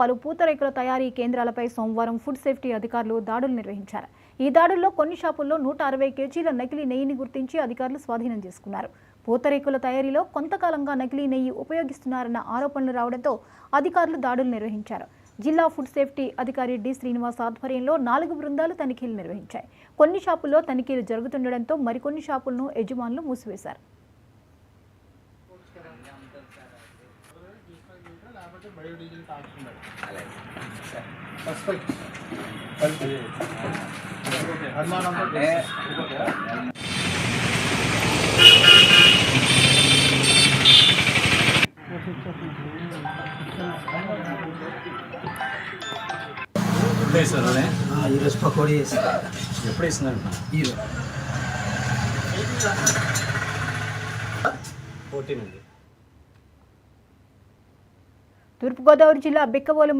పలు పూతరేకుల తయారీ కేంద్రాలపై సోమవారం ఫుడ్ సేఫ్టీ అధికారులు దాడులు నిర్వహించారు. ఈ దాడుల్లో కొన్ని షాపుల్లో 160 కేజీల నకిలీ నెయ్యిని గుర్తించి అధికారులు స్వాధీనం చేసుకున్నారు. పూతరేకుల తయారీలో కొంతకాలంగా నకిలీ నెయ్యి ఉపయోగిస్తున్నారన్న ఆరోపణలు రావడంతో అధికారులు దాడులు నిర్వహించారు. జిల్లా ఫుడ్ సేఫ్టీ అధికారి డి శ్రీనివాస్ ఆధ్వర్యంలో 4 బృందాలు తనిఖీలు నిర్వహించాయి. కొన్ని షాపుల్లో తనిఖీలు జరుగుతుండటంతో మరికొన్ని షాపులను యజమానులు మూసివేశారు. ఈరోజు పకోడీ ఎప్పుడు వేస్తున్నారు? ఈరోజు 14 ఉంది. తూర్పుగోదావరి జిల్లా బిక్కవోలు